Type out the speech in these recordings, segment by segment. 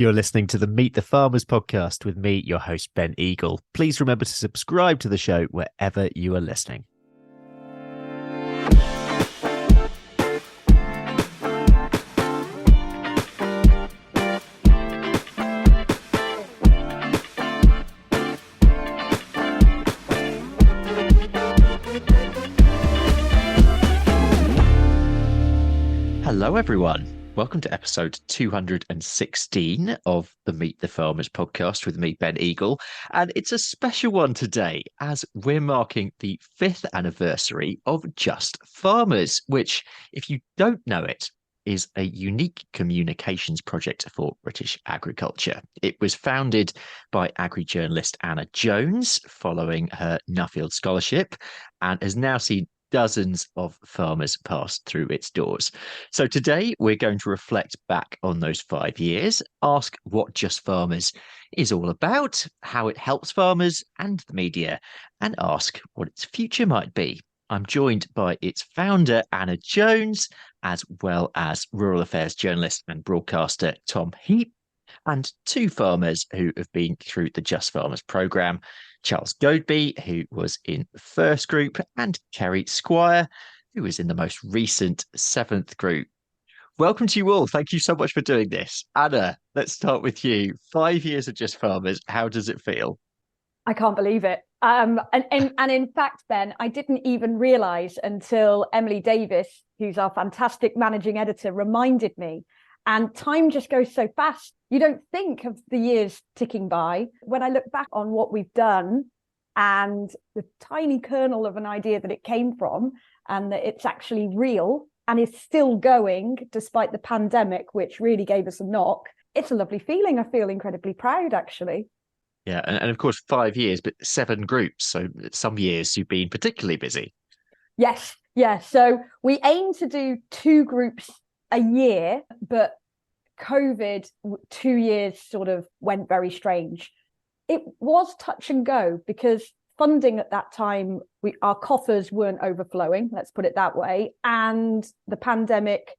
You're listening to the Meet the Farmers podcast with me, your host, Ben Eagle. Please remember to subscribe to the show wherever you are listening. Hello, everyone. Welcome to episode 216 of the Meet the Farmers podcast with me, Ben Eagle. And it's a special one today as we're marking the 5th anniversary of Just Farmers, which, if you don't know it, is a unique communications project for British agriculture. It was founded by agri journalist Anna Jones following her Nuffield Scholarship and has now seen dozens of farmers passed through its doors. So today we're going to reflect back on those 5 years, ask what Just Farmers is all about, how it helps farmers and the media, and ask what its future might be. I'm joined by its founder, Anna Jones, as well as rural affairs journalist and broadcaster Tom Heap, and two farmers who have been through the Just Farmers programme, Charles Goadby, who was in the first group, and Ceri Squire, who was in the most recent 7th group. Welcome to you all. Thank you so much for doing this. Anna, let's start with you. 5 years of Just Farmers. How does it feel? I can't believe it. And in fact, Ben, I didn't even realise until Emily Davis, who's our fantastic managing editor, reminded me. And time just goes so fast. You don't think of the years ticking by. When I look back on what we've done and the tiny kernel of an idea that it came from, and that it's actually real and is still going despite the pandemic, which really gave us a knock, it's a lovely feeling. I feel incredibly proud, actually. Yeah, and of course, 5 years, but 7 groups. So some years you've been particularly busy. Yes. So we aim to do 2 groups a year, but COVID 2 years sort of went very strange. It was touch and go because funding at that time, our coffers weren't overflowing, let's put it that way. And the pandemic,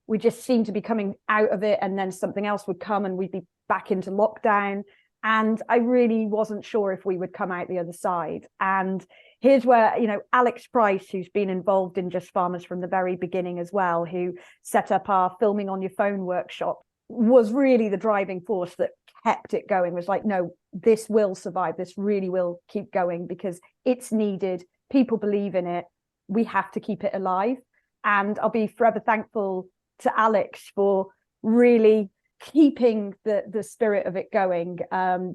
we just seemed to be coming out of it, and then something else would come and we'd be back into lockdown. And I really wasn't sure if we would come out the other side. And here's where, Alex Price, who's been involved in Just Farmers from the very beginning as well, who set up our filming on your phone workshop, was really the driving force that kept it going. Was like, no, this will survive. This really will keep going because it's needed. People believe in it. We have to keep it alive. And I'll be forever thankful to Alex for really keeping the spirit of it going,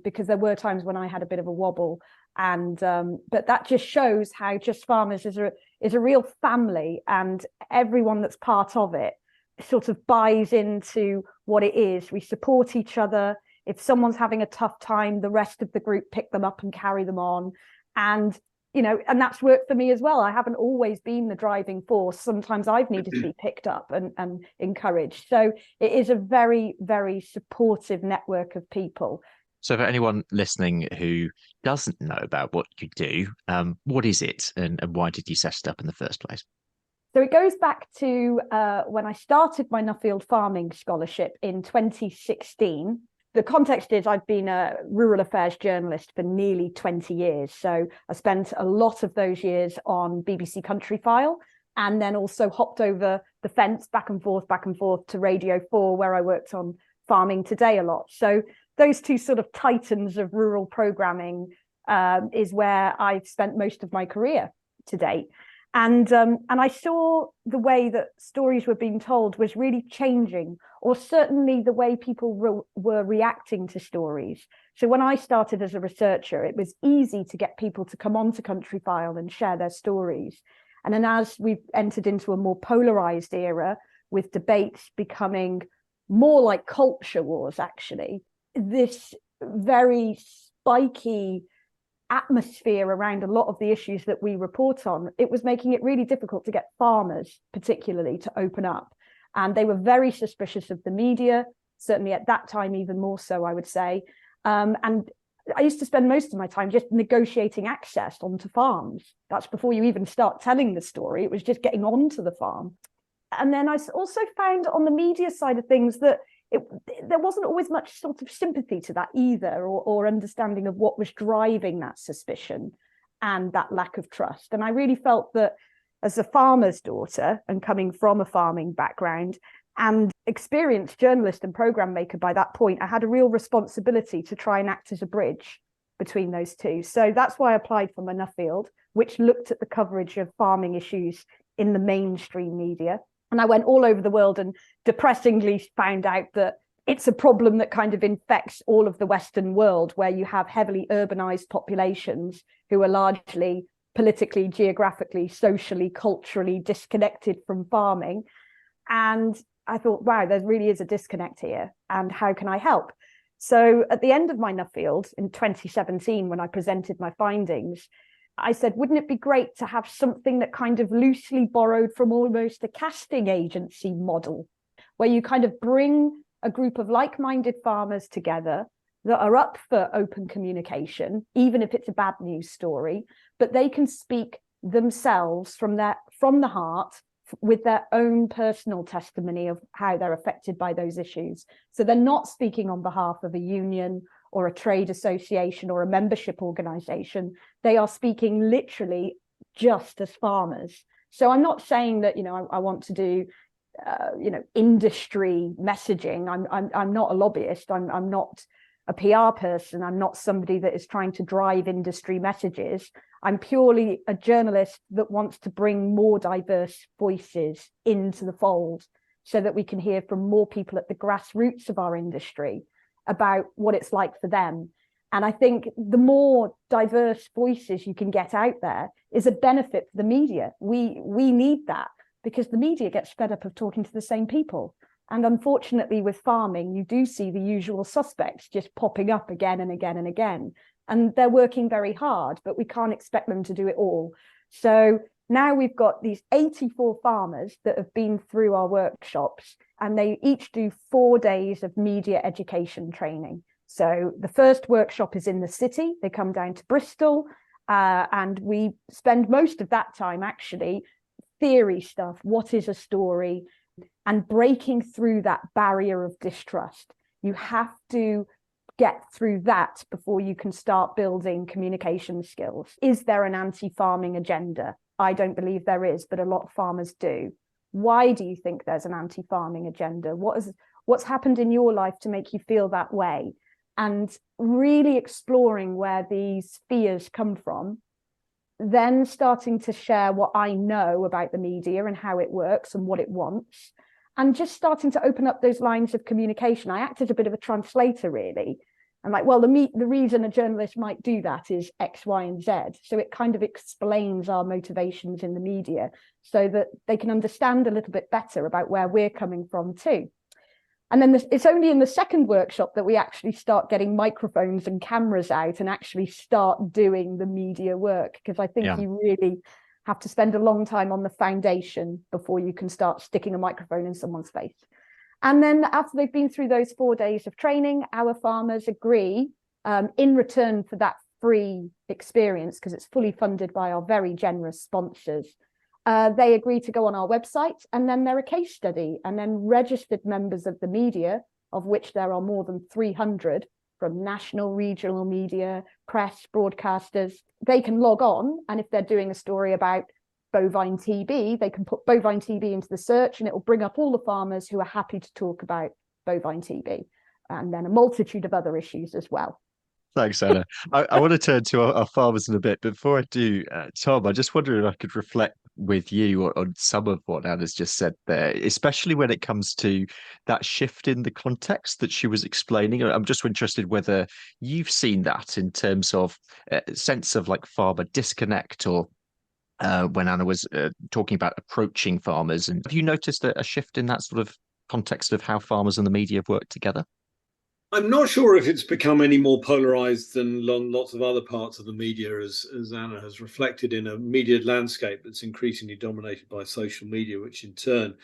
because there were times when I had a bit of a wobble, and but that just shows how Just Farmers is a real family, and everyone that's part of it sort of buys into what it is. We support each other. If someone's having a tough time, the rest of the group pick them up and carry them on, and and that's worked for me as well. I haven't always been the driving force. Sometimes I've needed to be picked up and encouraged. So it is a very, very supportive network of people. So for anyone listening who doesn't know about what you do, what is it and why did you set it up in the first place? So it goes back to when I started my Nuffield Farming Scholarship in 2016. The context is I've been a rural affairs journalist for nearly 20 years. So I spent a lot of those years on BBC Countryfile, and then also hopped over the fence back and forth to Radio 4, where I worked on Farming Today a lot. So those two sort of titans of rural programming is where I've spent most of my career to date. And I saw the way that stories were being told was really changing, or certainly the way people were reacting to stories. So when I started as a researcher, it was easy to get people to come onto Countryfile and share their stories. And then as we've entered into a more polarized era, with debates becoming more like culture wars, actually, this very spiky atmosphere around a lot of the issues that we report on, it was making it really difficult to get farmers particularly to open up. And they were very suspicious of the media, certainly at that time, even more so, I would say. And I used to spend most of my time just negotiating access onto farms. That's before you even start telling the story. It was just getting onto the farm. And then I also found on the media side of things that there wasn't always much sort of sympathy to that either, or understanding of what was driving that suspicion and that lack of trust. And I really felt that as a farmer's daughter and coming from a farming background and experienced journalist and program maker by that point, I had a real responsibility to try and act as a bridge between those two. So that's why I applied for my Nuffield, which looked at the coverage of farming issues in the mainstream media. And I went all over the world and depressingly found out that it's a problem that kind of infects all of the Western world, where you have heavily urbanized populations who are largely politically, geographically, socially, culturally disconnected from farming. And I thought, wow, there really is a disconnect here. And how can I help? So at the end of my Nuffield in 2017, when I presented my findings, I said, wouldn't it be great to have something that kind of loosely borrowed from almost a casting agency model, where you kind of bring a group of like-minded farmers together that are up for open communication, even if it's a bad news story, but they can speak themselves from the heart with their own personal testimony of how they're affected by those issues. So they're not speaking on behalf of a union or a trade association or a membership organization. They are speaking literally just as farmers. So I'm not saying that, I want to do, industry messaging. I'm not a lobbyist. I'm not a PR person. I'm not somebody that is trying to drive industry messages. I'm purely a journalist that wants to bring more diverse voices into the fold so that we can hear from more people at the grassroots of our industry about what it's like for them. And I think the more diverse voices you can get out there is a benefit for the media. We need that, because the media gets fed up of talking to the same people. And unfortunately, with farming, you do see the usual suspects just popping up again and again and again. And they're working very hard, but we can't expect them to do it all. So now we've got these 84 farmers that have been through our workshops, and they each do 4 days of media education training. So the first workshop is in the city. They come down to Bristol, and we spend most of that time actually theory stuff. What is a story? And breaking through that barrier of distrust. You have to get through that before you can start building communication skills. Is there an anti-farming agenda? I don't believe there is, but a lot of farmers do. Why do you think there's an anti-farming agenda? What's happened in your life to make you feel that way? And really exploring where these fears come from, then starting to share what I know about the media and how it works and what it wants, and just starting to open up those lines of communication. I act as a bit of a translator, really. I'm like, well, the reason a journalist might do that is X, Y, and Z. So it kind of explains our motivations in the media so that they can understand a little bit better about where we're coming from too. And then it's only in the second workshop that we actually start getting microphones and cameras out and actually start doing the media work, because I think you really have to spend a long time on the foundation before you can start sticking a microphone in someone's face. And then after they've been through those 4 days of training, our farmers agree in return for that free experience, because it's fully funded by our very generous sponsors. They agree to go on our website, and then they're a case study, and then registered members of the media, of which there are more than 300 from national, regional media, press, broadcasters. They can log on, and if they're doing a story about bovine TB, they can put bovine TB into the search, and it will bring up all the farmers who are happy to talk about bovine TB, and then a multitude of other issues as well. Thanks, Anna. I want to turn to our farmers in a bit. But before I do, Tom, I just wonder if I could reflect with you on some of what Anna's just said there, especially when it comes to that shift in the context that she was explaining. I'm just interested whether you've seen that in terms of a sense of like farmer disconnect, or when Anna was talking about approaching farmers. And have you noticed a shift in that sort of context of how farmers and the media have worked together? I'm not sure if it's become any more polarized than lots of other parts of the media, as Anna has reflected, in a media landscape that's increasingly dominated by social media, which in turn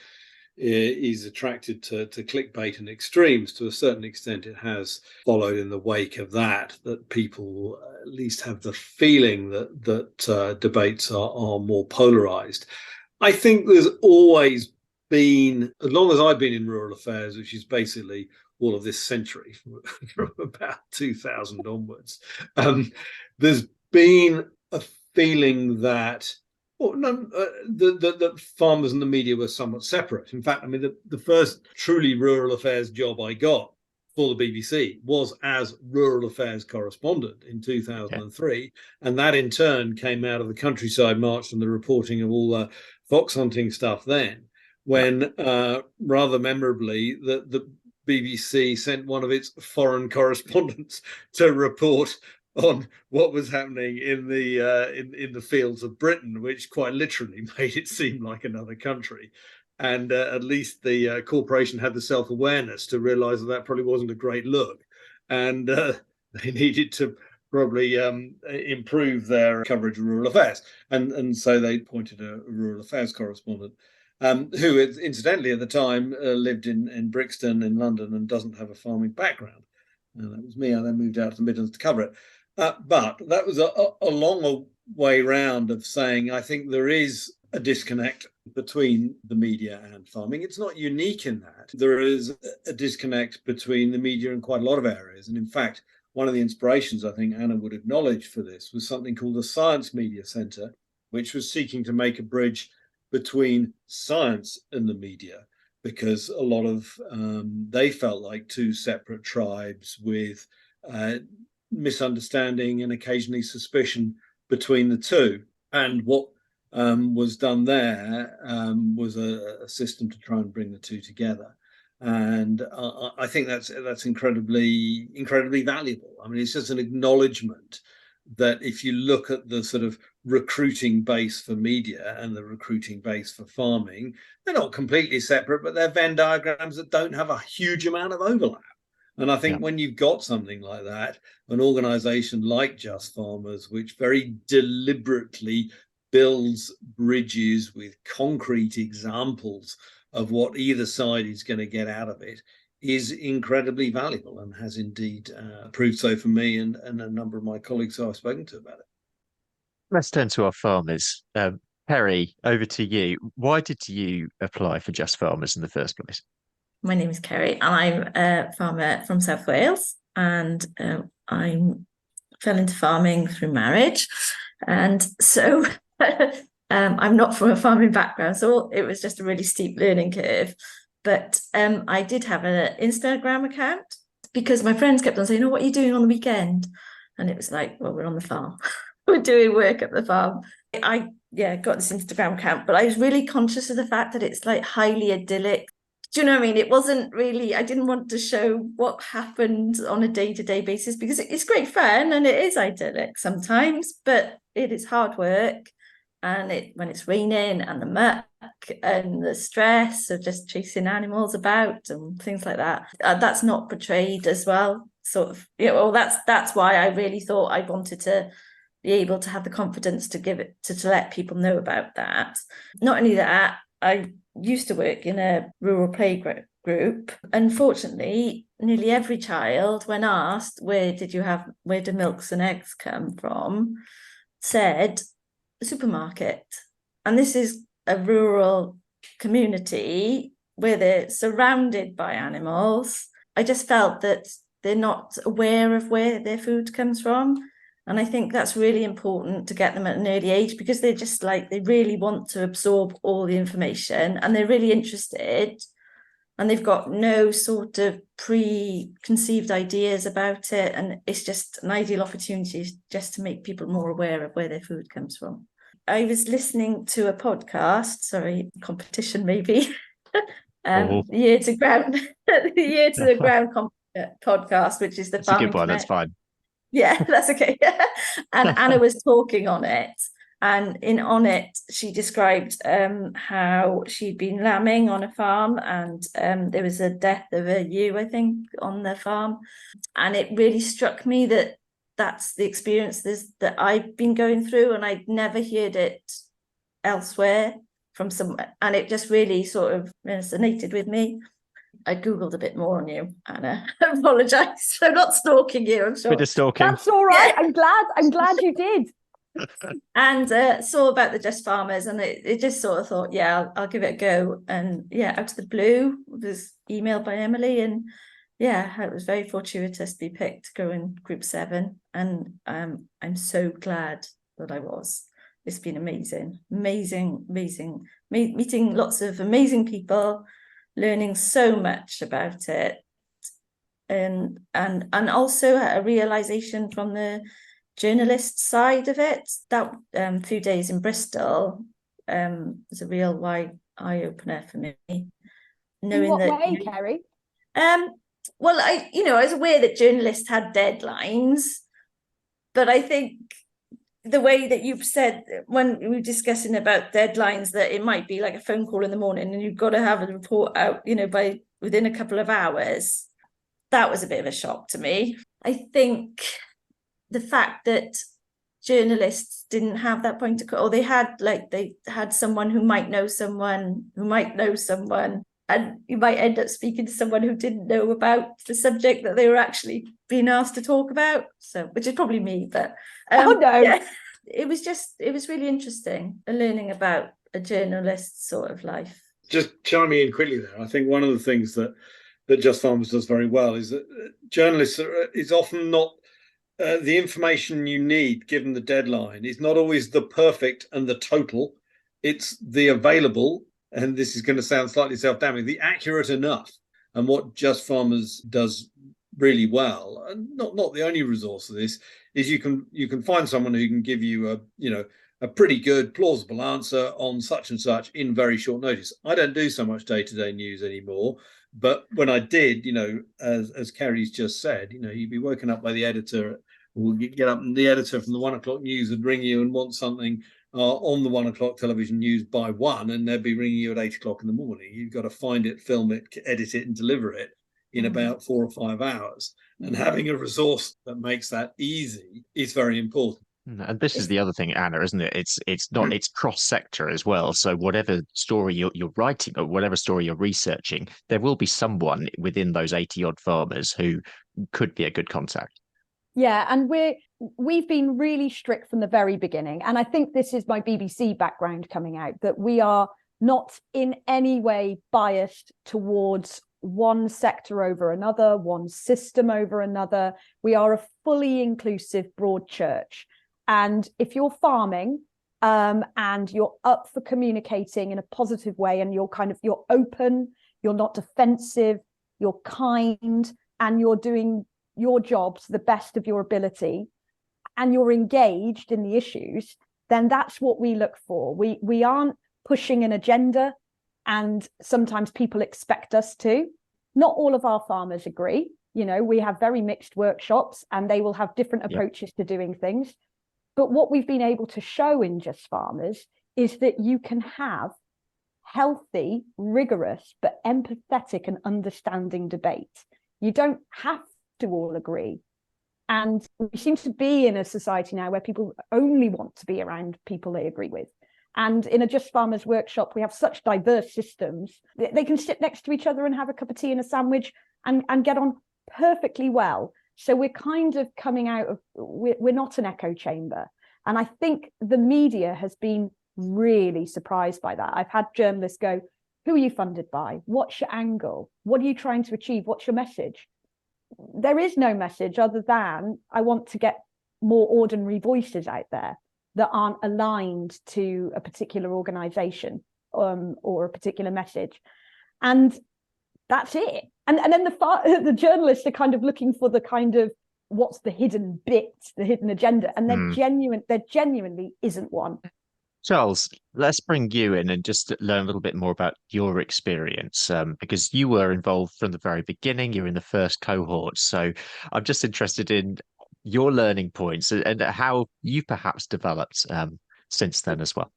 is attracted to clickbait and extremes. To a certain extent, it has followed in the wake of that people at least have the feeling that debates are more polarized. I think there's always been, as long as I've been in rural affairs, which is basically all of this century, from about 2000 onwards, there's been a feeling that the farmers and the media were somewhat separate. In fact, I mean, the first truly rural affairs job I got for the BBC was as rural affairs correspondent in 2003. And that in turn came out of the Countryside March and the reporting of all the fox hunting stuff then, when rather memorably, the BBC sent one of its foreign correspondents to report on what was happening in the fields of Britain, which quite literally made it seem like another country. And at least the corporation had the self-awareness to realise that probably wasn't a great look, and they needed to probably improve their coverage of rural affairs. And so they appointed a rural affairs correspondent, who incidentally at the time lived in Brixton in London and doesn't have a farming background. And that was me. I then moved out to the Midlands to cover it. But that was a long way round of saying, I think there is a disconnect between the media and farming. It's not unique in that. There is a disconnect between the media in quite a lot of areas. And in fact, one of the inspirations I think Anna would acknowledge for this was something called the Science Media Centre, which was seeking to make a bridge between science and the media, because a lot of they felt like two separate tribes with misunderstanding and occasionally suspicion between the two. And what was done there was a system to try and bring the two together. And I think that's incredibly valuable. I mean, it's just an acknowledgement that if you look at the sort of recruiting base for media and the recruiting base for farming, they're not completely separate, but they're Venn diagrams that don't have a huge amount of overlap. And I think when you've got something like that, an organization like Just Farmers, which very deliberately builds bridges with concrete examples of what either side is going to get out of it, is incredibly valuable, and has indeed proved so for me and a number of my colleagues who I've spoken to about it. Let's turn to our farmers. Ceri, over to you. Why did you apply for Just Farmers in the first place? My name is Ceri, and I'm a farmer from South Wales, and I fell into farming through marriage. And so I'm not from a farming background, so it was just a really steep learning curve. But I did have an Instagram account because my friends kept on saying, "Oh, what are you doing on the weekend?" And it was like, well, we're on the farm. We're doing work at the farm. I got this Instagram account, but I was really conscious of the fact that it's like highly idyllic. Do you know what I mean? It wasn't really, I didn't want to show what happened on a day-to-day basis, because it's great fun and it is idyllic sometimes, but it is hard work. And when it's raining and the muck and the stress of just chasing animals about and things like that, that's not portrayed as well. Sort of, that's why I really thought I wanted to be able to have the confidence to give it, to let people know about that. Not only that, I used to work in a rural play group. Unfortunately, nearly every child, when asked where do milks and eggs come from, said the supermarket. And this is a rural community where they're surrounded by animals. I just felt that they're not aware of where their food comes from. And I think that's really important to get them at an early age, because they're just like, they really want to absorb all the information and they're really interested, and they've got no sort of preconceived ideas about it. And it's just an ideal opportunity just to make people more aware of where their food comes from. I was listening to a podcast, competition maybe, the Year to the Ground podcast, which is the That's a good one, that's fine. Yeah, that's okay. And Anna was talking on it, and on it she described how she'd been lambing on a farm, and there was a death of a ewe, I think, on the farm, and it really struck me that that's the experience that I've been going through, and I'd never heard it elsewhere from someone, and it just really sort of resonated with me. I Googled a bit more on you, Anna. I apologise. I'm not stalking you. I'm sure. Bit of stalking. That's all right. Yeah. I'm glad you did. and saw about the Just Farmers, and it just sort of thought, yeah, I'll give it a go. And yeah, out of the blue, was emailed by Emily, and yeah, it was very fortuitous to be picked to go in Group 7, and I'm so glad that I was. It's been amazing, meeting lots of amazing people, learning so much about it, and also a realization from the journalist side of it. That few days in Bristol was a real eye opener for me. In what way, Ceri? Well, I was aware that journalists had deadlines, but I think the way that you've said when we were discussing about deadlines, that it might be like a phone call in the morning and you've got to have a report out, by within a couple of hours. That was a bit of a shock to me. I think the fact that journalists didn't have that point of call, or they had someone who might know someone, and you might end up speaking to someone who didn't know about the subject that they were actually being asked to talk about. So, which is probably me, but oh no, yeah, it was really interesting learning about a journalist's sort of life. Just chiming in quickly there, I think one of the things that Just Farmers does very well is that journalists is often not the information you need given the deadline is not always the perfect and the total. It's the available, and this is going to sound slightly self-damning, the accurate enough. And what Just Farmers does really well, and not the only resource of this, is you can find someone who can give you a pretty good plausible answer on such and such in very short notice. I don't do so much day-to-day news anymore, but when I did, as Ceri's just said, you'd be woken up by the editor, or you get up and the editor from the 1 o'clock news would ring you and want something on the 1 o'clock television news by 1, and they'd be ringing you at 8 o'clock in the morning. You've got to find it, film it, edit it, and deliver it in about 4 or 5 hours. And having a resource that makes that easy is very important. And this is the other thing, Anna, isn't it? It's cross-sector as well. So whatever story you're writing or whatever story you're researching, there will be someone within those 80-odd farmers who could be a good contact. Yeah, and we've been really strict from the very beginning. And I think this is my BBC background coming out, that we are not in any way biased towards one sector over another, one system over another. We are a fully inclusive broad church. And if you're farming and you're up for communicating in a positive way, and you're open, you're not defensive, you're kind, and you're doing your job to the best of your ability, and you're engaged in the issues, then that's what we look for. We aren't pushing an agenda, and sometimes people expect us to. Not all of our farmers agree. We have very mixed workshops, and they will have different approaches to doing things. But what we've been able to show in Just Farmers is that you can have healthy, rigorous, but empathetic and understanding debate. You don't have to all agree. And we seem to be in a society now where people only want to be around people they agree with. And in a Just Farmers workshop, we have such diverse systems. They can sit next to each other and have a cup of tea and a sandwich and get on perfectly well. So we're kind of coming out of, we're not an echo chamber. And I think the media has been really surprised by that. I've had journalists go, who are you funded by? What's your angle? What are you trying to achieve? What's your message? There is no message other than I want to get more ordinary voices out there that aren't aligned to a particular organization or a particular message. And that's it. And then the journalists are kind of looking for the kind of what's the hidden bit, the hidden agenda, and there genuinely isn't one. Charles, let's bring you in and just learn a little bit more about your experience, because you were involved from the very beginning. You're in the first cohort, so I'm just interested in your learning points and how you've perhaps developed since then as well.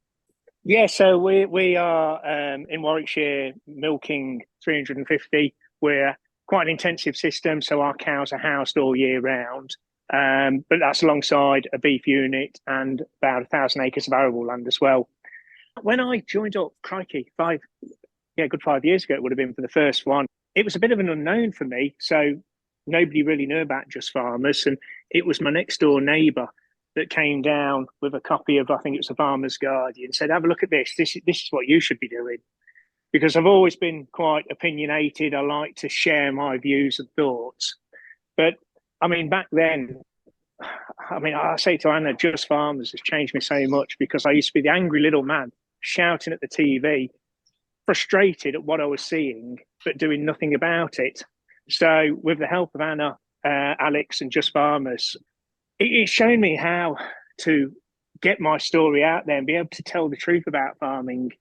Yeah, so we are in Warwickshire milking 350. We're quite an intensive system, so our cows are housed all year round. But that's alongside a beef unit and about 1,000 acres of arable land as well. When I joined up, crikey, good 5 years ago, it would have been for the first one. It was a bit of an unknown for me, so nobody really knew about Just Farmers, and it was my next door neighbour that came down with a copy of, I think it was a Farmer's Guardian, and said, have a look at this. This is what you should be doing. Because I've always been quite opinionated. I like to share my views and thoughts. But I mean, back then, I say to Anna, Just Farmers has changed me so much, because I used to be the angry little man shouting at the TV, frustrated at what I was seeing, but doing nothing about it. So with the help of Anna, Alex and Just Farmers, it's shown me how to get my story out there and be able to tell the truth about farming.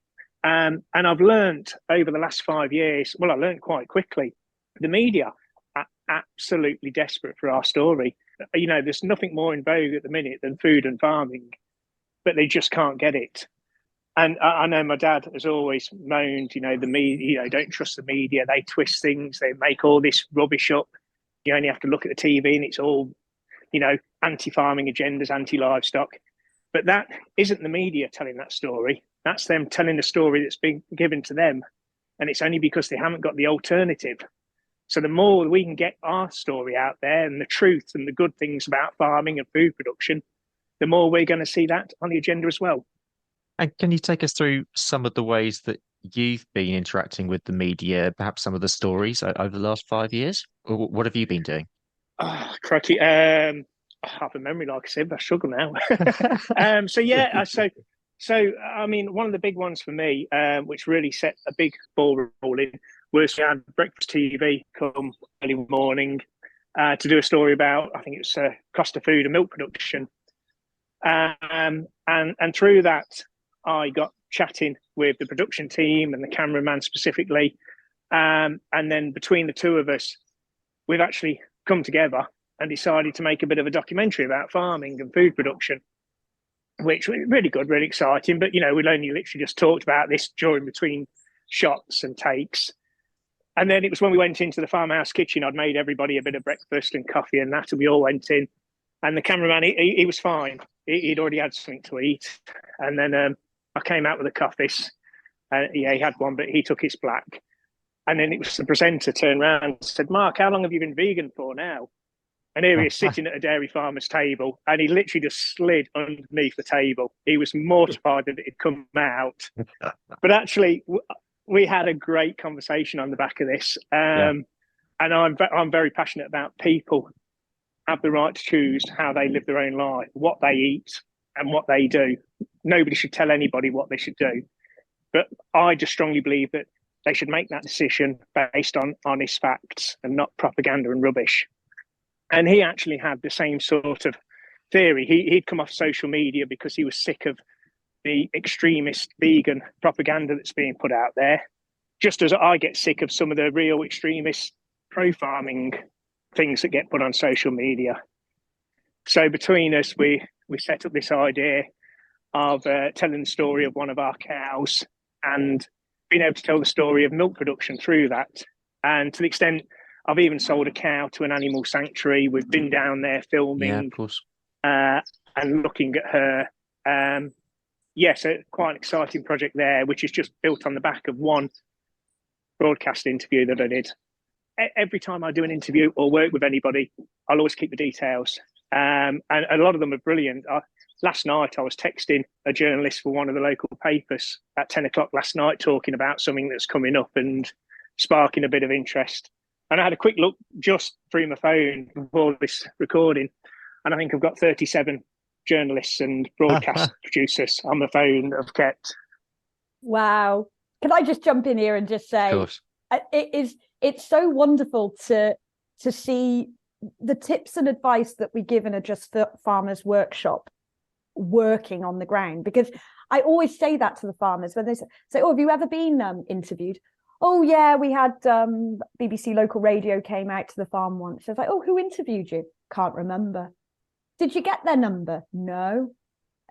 And I've learned over the last 5 years, well, I learned quite quickly, the media are absolutely desperate for our story. You know, there's nothing more in vogue at the minute than food and farming, but they just can't get it. And I know my dad has always moaned, you know, the media, you know, don't trust the media. They twist things. They make all this rubbish up. You only have to look at the TV and it's all, you know, anti-farming agendas, anti-livestock. But that isn't the media telling that story. That's them telling the story that's been given to them. And it's only because they haven't got the alternative. So the more we can get our story out there and the truth and the good things about farming and food production, the more we're going to see that on the agenda as well. And can you take us through some of the ways that you've been interacting with the media, perhaps some of the stories over the last 5 years? Or what have you been doing? Oh, crikey. I have a memory, like I said, but I struggle now. So I mean, one of the big ones for me, which really set a big ball rolling, was we had breakfast TV come early morning to do a story about, I think it was cost of food and milk production. And through that, I got chatting with the production team and the cameraman specifically. And then between the two of us, we've actually come together and decided to make a bit of a documentary about farming and food production, which was really good, really exciting. But, you know, we'd only literally just talked about this during between shots and takes. And then it was when we went into the farmhouse kitchen, I'd made everybody a bit of breakfast and coffee and that, and we all went in. And the cameraman, he was fine. He'd already had something to eat. And then I came out with a coffees. Yeah, he had one, but he took his black. And then it was the presenter turned around and said, Mark, how long have you been vegan for now? And here he is sitting at a dairy farmer's table, and he literally just slid underneath the table. He was mortified that it had come out. But actually, we had a great conversation on the back of this. And I'm very passionate about people have the right to choose how they live their own life, what they eat and what they do. Nobody should tell anybody what they should do. But I just strongly believe that they should make that decision based on honest facts and not propaganda and rubbish. And he actually had the same sort of theory. He'd come off social media because he was sick of the extremist vegan propaganda that's being put out there, just as I get sick of some of the real extremist pro-farming things that get put on social media. So between us, we set up this idea of telling the story of one of our cows and being able to tell the story of milk production through that. And to the extent I've even sold a cow to an animal sanctuary. We've been down there filming, yeah, of course. And looking at her. So quite an exciting project there, which is just built on the back of one broadcast interview that I did. Every time I do an interview or work with anybody, I'll always keep the details. And a lot of them are brilliant. Last night, I was texting a journalist for one of the local papers at 10 o'clock last night, talking about something that's coming up and sparking a bit of interest. And I had a quick look just through my phone before this recording, and I think I've got 37 journalists and broadcast producers on my phone that I've kept. Wow. Can I just jump in here and just say, it's so wonderful to see the tips and advice that we give in a Just Farmers workshop working on the ground, because I always say that to the farmers when they say, oh, have you ever been interviewed? Oh yeah, we had BBC local radio came out to the farm once. I was like, oh, who interviewed you? Can't remember. Did you get their number? No.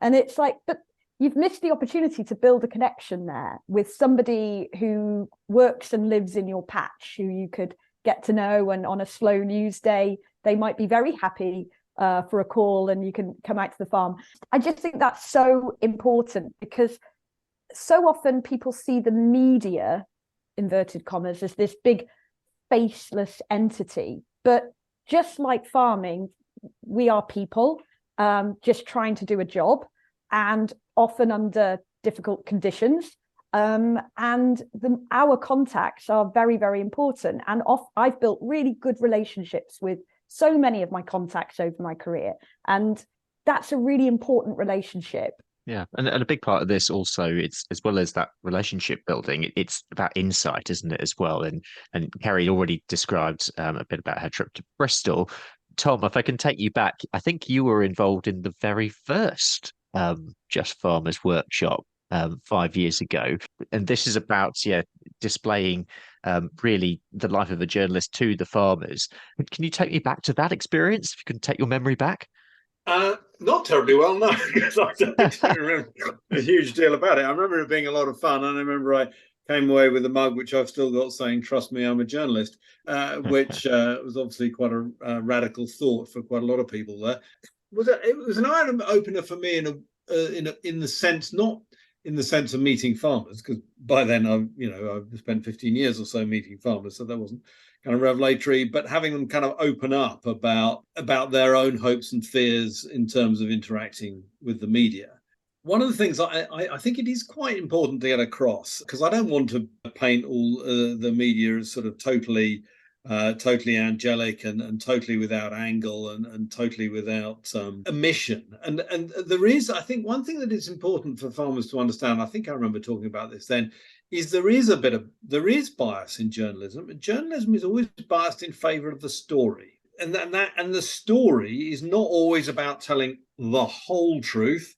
And it's like, but you've missed the opportunity to build a connection there with somebody who works and lives in your patch, who you could get to know, and on a slow news day, they might be very happy for a call and you can come out to the farm. I just think that's so important, because so often people see the media, inverted commas, as this big faceless entity. But just like farming, we are people, just trying to do a job, and often under difficult conditions. And our contacts are very, very important. And I've built really good relationships with so many of my contacts over my career. And that's a really important relationship. Yeah, and a big part of this also, it's as well as that relationship building, it's about insight, isn't it, as well? And Ceri already described a bit about her trip to Bristol. Tom, if I can take you back, I think you were involved in the very first Just Farmers workshop 5 years ago, and this is about displaying really the life of a journalist to the farmers. Can you take me back to that experience? If you can take your memory back. Not terribly well, no, because I don't remember a huge deal about it. I remember it being a lot of fun, and I remember I came away with a mug which I've still got saying "Trust me, I'm a journalist," which was obviously quite a radical thought for quite a lot of people there. It was an eye opener for me in the sense, not in the sense of meeting farmers, because by then I've spent 15 years or so meeting farmers, so that wasn't kind of revelatory, but having them kind of open up about their own hopes and fears in terms of interacting with the media. One of the things I think it is quite important to get across, because I don't want to paint all the media as sort of totally angelic and totally without angle and totally without a mission. And there is, I think, one thing that is important for farmers to understand, I think I remember talking about this then, is there is bias in journalism. Journalism is always biased in favor of the story. And the story is not always about telling the whole truth,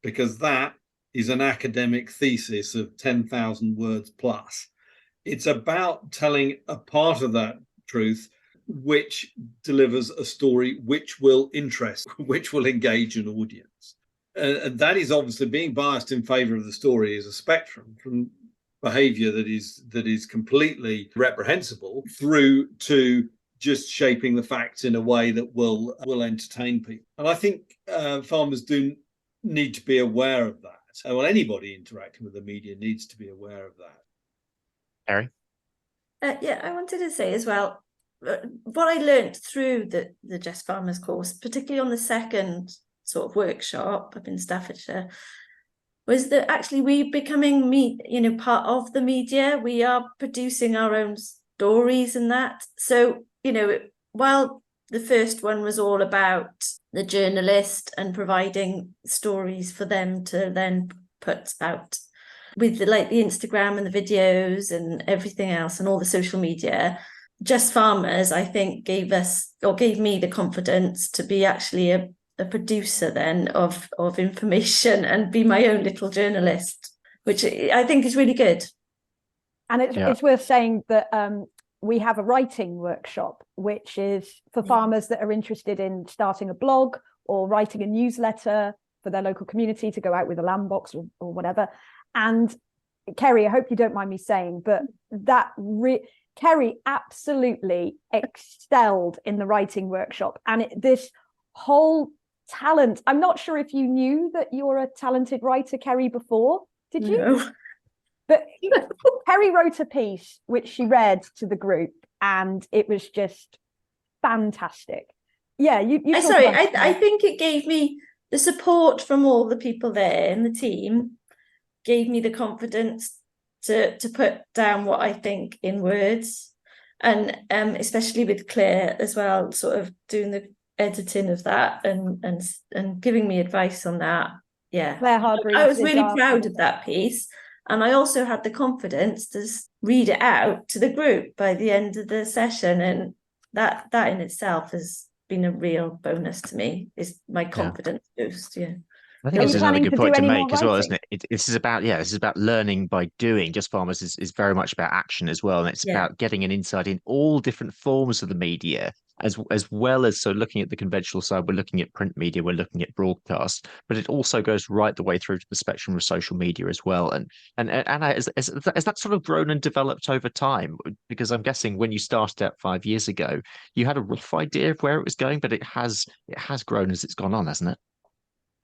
because that is an academic thesis of 10,000 words plus. It's about telling a part of that truth which delivers a story which will interest, which will engage an audience. And that is obviously, being biased in favor of the story is a spectrum from behavior that is completely reprehensible through to just shaping the facts in a way that will entertain people. And I think farmers do need to be aware of that. Well, anybody interacting with the media needs to be aware of that. Ceri? I wanted to say as well, what I learned through the Just Farmers course, particularly on the second sort of workshop up in Staffordshire, was that actually we becoming part of the media. We are producing our own stories and that. So, while the first one was all about the journalist and providing stories for them to then put out with the Instagram and the videos and everything else and all the social media, Just Farmers, I think, gave me the confidence to be actually a producer then of information and be my own little journalist, which I think is really good. And it's worth saying that we have a writing workshop, which is for farmers that are interested in starting a blog or writing a newsletter for their local community to go out with a lamb box or whatever. And Ceri, I hope you don't mind me saying, but Ceri absolutely excelled in the writing workshop. And this whole talent, I'm not sure if you knew that you're a talented writer, Ceri, before. Did you? No. But Ceri wrote a piece which she read to the group, and it was just fantastic. Yeah, I think it gave me the support from all the people there in the team, gave me the confidence to put down what I think in words, and especially with Claire as well, sort of doing the editing of that and giving me advice on that. Yeah, Claire Hargreaves, I was really proud of that piece, and I also had the confidence to read it out to the group by the end of the session, and that in itself has been a real bonus to me. Is my confidence boost. Yeah. I think this is another good point to make as well, isn't it? This is about learning by doing. Just Farmers is very much about action as well. And it's about getting an insight in all different forms of the media, as well as, so looking at the conventional side, we're looking at print media, we're looking at broadcast, but it also goes right the way through to the spectrum of social media as well. And Anna, has that sort of grown and developed over time? Because I'm guessing when you started out 5 years ago, you had a rough idea of where it was going, but it has grown as it's gone on, hasn't it?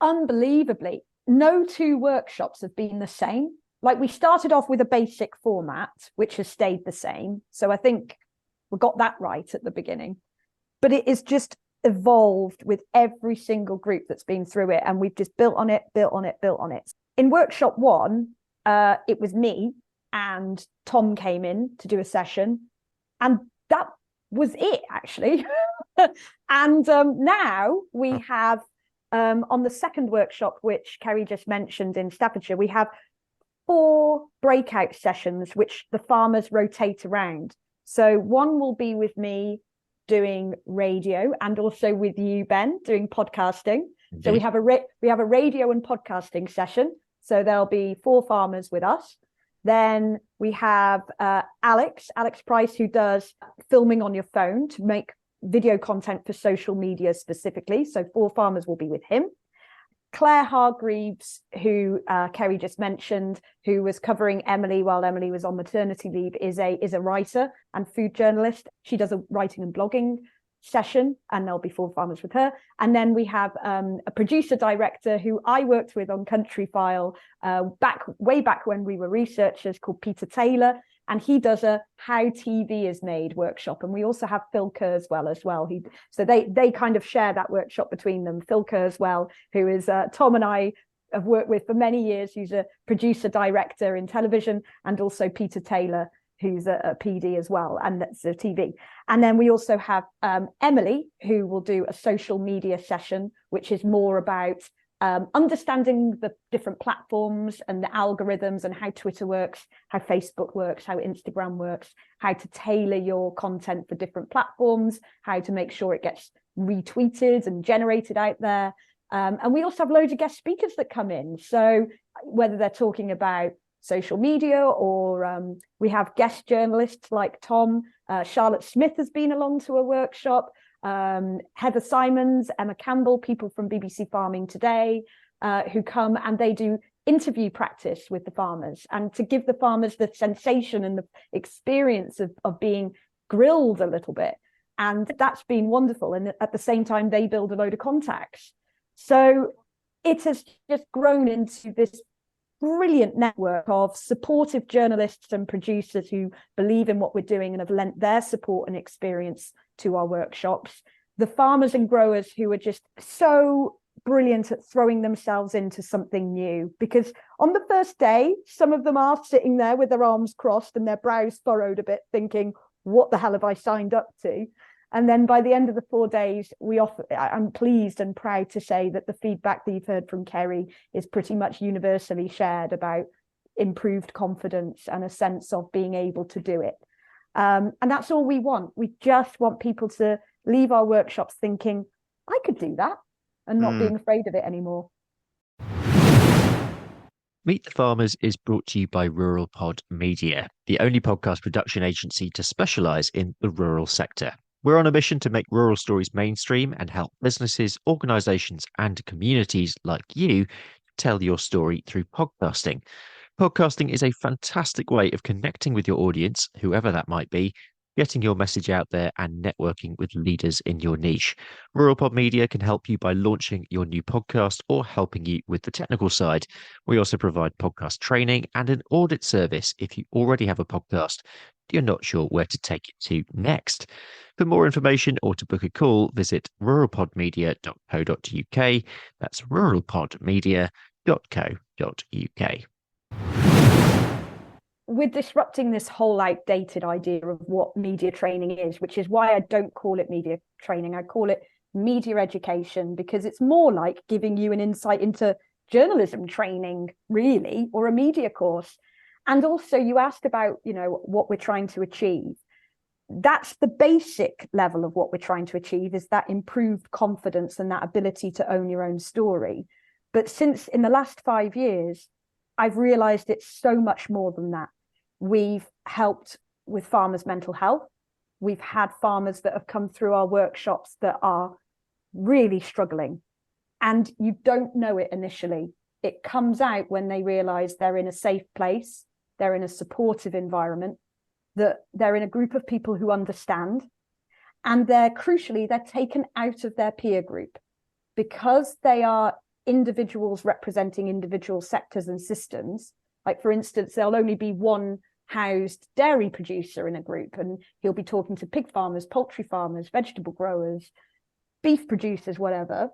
Unbelievably, no two workshops have been the same. Like, we started off with a basic format, which has stayed the same. So I think we got that right at the beginning. But it is just evolved with every single group that's been through it, and we've just built on it. In workshop 1, it was me and Tom came in to do a session, and that was it, actually. And now we have, on the second workshop, which Ceri just mentioned in Staffordshire, we have 4 breakout sessions which the farmers rotate around. So one will be with me doing radio, and also with you, Ben, doing podcasting. Indeed. So we have a radio and podcasting session. So there'll be 4 farmers with us. Then we have Alex Price, who does filming on your phone to make video content for social media specifically. So 4 farmers will be with him. Claire Hargreaves, who Ceri just mentioned, who was covering Emily while Emily was on maternity leave, is a writer and food journalist. She does a writing and blogging session, and there'll be 4 farmers with her. And then we have a producer director who I worked with on Country File way back when we were researchers, called Peter Taylor, and he does a How TV is Made workshop. And we also have Phil Kurzweil as well. So they kind of share that workshop between them. Phil Kurzweil, who is Tom and I have worked with for many years, who's a producer director in television, and also Peter Taylor, who's a PD as well, and that's a TV. And then we also have Emily, who will do a social media session, which is more about understanding the different platforms and the algorithms, and how Twitter works, how Facebook works, how Instagram works, how to tailor your content for different platforms, how to make sure it gets retweeted and generated out there. And we also have loads of guest speakers that come in. So whether they're talking about social media, or we have guest journalists like Tom. Charlotte Smith has been along to a workshop. Heather Simons, Emma Campbell, people from BBC Farming Today, who come and they do interview practice with the farmers, and to give the farmers the sensation and the experience of being grilled a little bit. And that's been wonderful. And at the same time, they build a load of contacts. So it has just grown into this brilliant network of supportive journalists and producers who believe in what we're doing and have lent their support and experience to our workshops. The farmers and growers who are just so brilliant at throwing themselves into something new, because on the first day, some of them are sitting there with their arms crossed and their brows furrowed a bit, thinking, what the hell have I signed up to? And then by the end of the 4 days, I'm pleased and proud to say that the feedback that you've heard from Ceri is pretty much universally shared about improved confidence and a sense of being able to do it. And that's all we want. We just want people to leave our workshops thinking, I could do that, and not being afraid of it anymore. Meet the Farmers is brought to you by RuralPod Media, the only podcast production agency to specialise in the rural sector. We're on a mission to make rural stories mainstream and help businesses, organisations and communities like you tell your story through podcasting. Podcasting is a fantastic way of connecting with your audience, whoever that might be, getting your message out there and networking with leaders in your niche. RuralPod Media can help you by launching your new podcast or helping you with the technical side. We also provide podcast training and an audit service if you already have a podcast, you're not sure where to take it to next. For more information or to book a call, visit ruralpodmedia.co.uk. That's ruralpodmedia.co.uk. We're disrupting this whole outdated idea of what media training is, which is why I don't call it media training. I call it media education, because it's more like giving you an insight into journalism training, really, or a media course. And also you asked about, what we're trying to achieve. That's the basic level of what we're trying to achieve, is that improved confidence and that ability to own your own story. But since in the last 5 years, I've realized it's so much more than that. We've helped with farmers' mental health. We've had farmers that have come through our workshops that are really struggling. And you don't know it initially. It comes out when they realize they're in a safe place, they're in a supportive environment, that they're in a group of people who understand, and crucially, they're taken out of their peer group, because they are individuals representing individual sectors and systems. Like, for instance, there'll only be one housed dairy producer in a group, and he'll be talking to pig farmers, poultry farmers, vegetable growers. beef producers, whatever,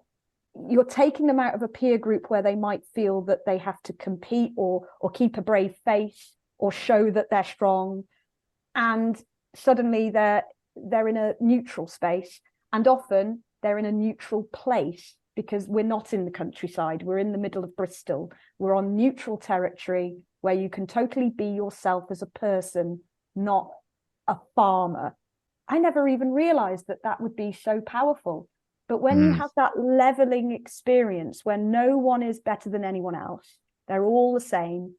you're taking them out of a peer group where they might feel that they have to compete or keep a brave face or show that they're strong. And suddenly they're in a neutral space, and often they're in a neutral place, because we're not in the countryside, we're in the middle of Bristol, we're on neutral territory where you can totally be yourself as a person, not a farmer. I never even realized that would be so powerful. But when you have that leveling experience where no one is better than anyone else, they're all the same,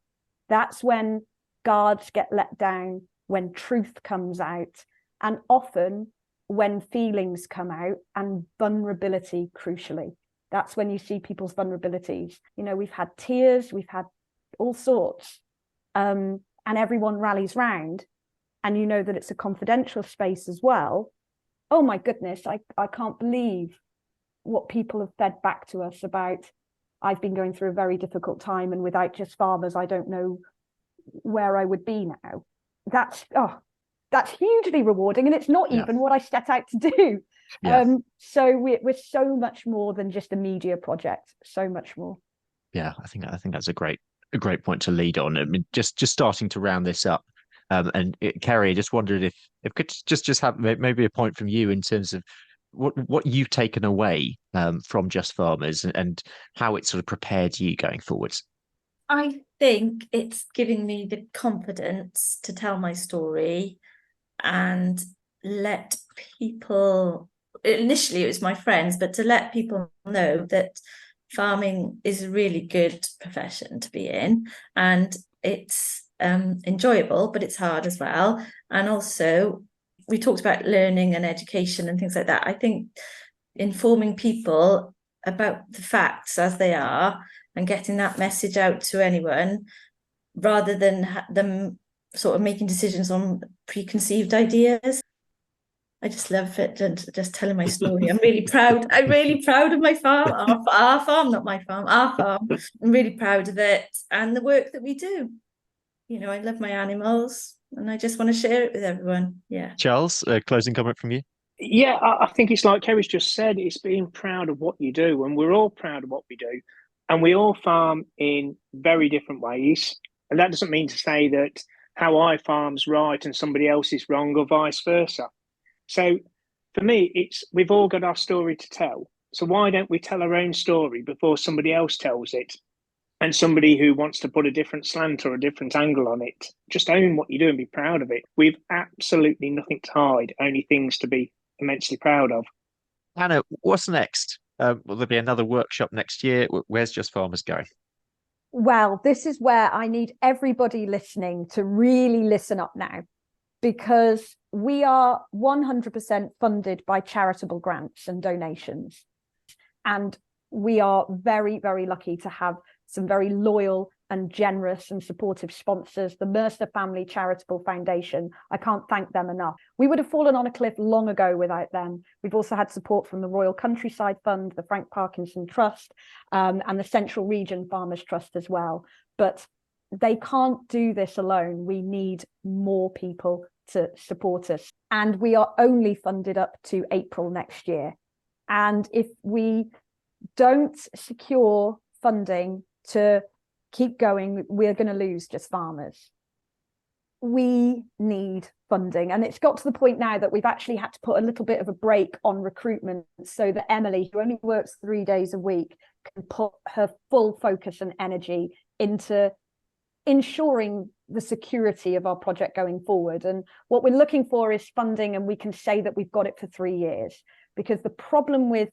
that's when guards get let down, when truth comes out, and often when feelings come out, and vulnerability, crucially. That's when you see people's vulnerabilities. You know, we've had tears, we've had all sorts, and everyone rallies round, and you know that it's a confidential space as well. Oh my goodness, I can't believe what people have fed back to us about, I've been going through a very difficult time, and without Just Farmers, I don't know where I would be now. That's hugely rewarding, and it's not even what I set out to do. So we're so much more than just a media project, so much more. Yeah, I think that's a great point to lead on. I mean, just starting to round this up, Ceri, I just wondered if could just have maybe a point from you in terms of what you've taken away from Just Farmers, and how it sort of prepared you going forwards. I think it's giving me the confidence to tell my story and let people, initially it was my friends, but to let people know that farming is a really good profession to be in, and it's enjoyable, but it's hard as well. And also, we talked about learning and education and things like that. I think informing people about the facts as they are and getting that message out to anyone, rather than them sort of making decisions on preconceived ideas. I just love it, and just telling my story. I'm really proud of my farm, our farm, not my farm, our farm. I'm really proud of it and the work that we do. You know, I love my animals, and I just want to share it with everyone. Yeah. Charles, a closing comment from you? Yeah, I think it's like Ceri's just said, it's being proud of what you do, and we're all proud of what we do, and we all farm in very different ways. And that doesn't mean to say that how I farm's right and somebody else is wrong, or vice versa. So for me, it's we've all got our story to tell. So why don't we tell our own story before somebody else tells it? And somebody who wants to put a different slant or a different angle on it, just own what you do and be proud of it. We've absolutely nothing to hide, only things to be immensely proud of. Anna, what's next? Will there be another workshop next year? Where's Just Farmers going? Well, this is where I need everybody listening to really listen up now, because we are 100% funded by charitable grants and donations. And we are very, very lucky to have some very loyal and generous and supportive sponsors, the Mercer Family Charitable Foundation. I can't thank them enough. We would have fallen on a cliff long ago without them. We've also had support from the Royal Countryside Fund, the Frank Parkinson Trust, and the Central Region Farmers Trust as well. But they can't do this alone. We need more people to support us. And we are only funded up to April next year. And if we don't secure funding to keep going, we're going to lose Just Farmers. We need funding, and it's got to the point now that we've actually had to put a little bit of a break on recruitment so that Emily, who only works 3 days a week, can put her full focus and energy into ensuring the security of our project going forward. And what we're looking for is funding, and we can say that we've got it for 3 years, because the problem with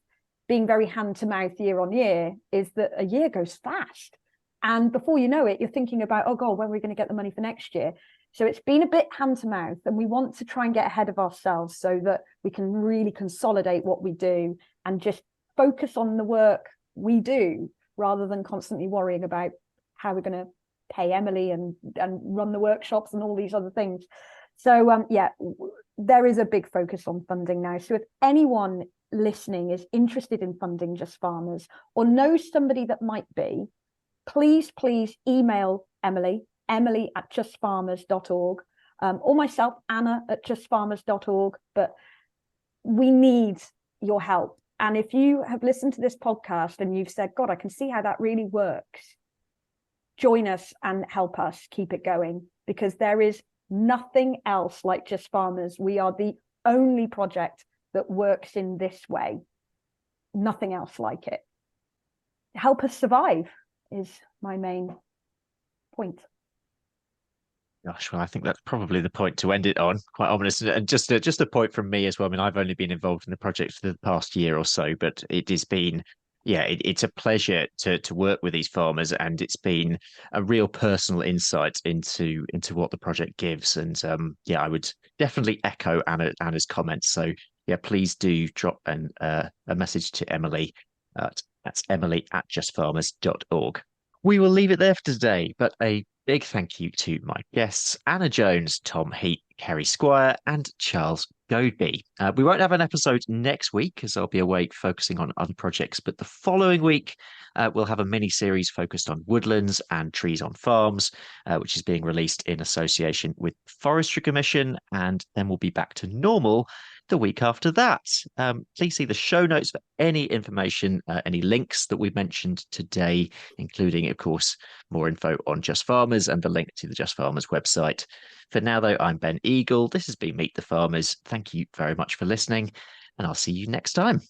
being very hand to mouth year on year is that a year goes fast. And before you know it, you're thinking about, oh God, when are we going to get the money for next year? So it's been a bit hand to mouth, and we want to try and get ahead of ourselves so that we can really consolidate what we do and just focus on the work we do, rather than constantly worrying about how we're going to pay Emily and run the workshops and all these other things. So yeah, there is a big focus on funding now. So if anyone listening is interested in funding Just Farmers, or knows somebody that might be, please email Emily at justfarmers.org, or myself, Anna, at justfarmers.org. But we need your help. And if you have listened to this podcast and you've said, God, I can see how that really works, join us and help us keep it going, because there is nothing else like Just Farmers. We are the only project that works in this way. Nothing else like it. Help us survive is my main point. Gosh, well, I think that's probably the point to end it on. Quite ominous, and just a point from me as well. I mean, I've only been involved in the project for the past year or so, but it has been, it's a pleasure to work with these farmers, and it's been a real personal insight into what the project gives. And I would definitely echo Anna's comments. So yeah, please do drop a message to Emily. That's emily@justfarmers.org. We will leave it there for today, but a big thank you to my guests, Anna Jones, Tom Heap, Ceri Squire, and Charles Goadby. We won't have an episode next week as I'll be away focusing on other projects, but the following week we'll have a mini-series focused on woodlands and trees on farms, which is being released in association with Forestry Commission, and then we'll be back to normal the week after that. Please see the show notes for any information, any links that we mentioned today, including, of course, more info on Just Farmers and the link to the Just Farmers website. For now, though, I'm Ben Eagle. This has been Meet the Farmers. Thank you very much for listening, and I'll see you next time.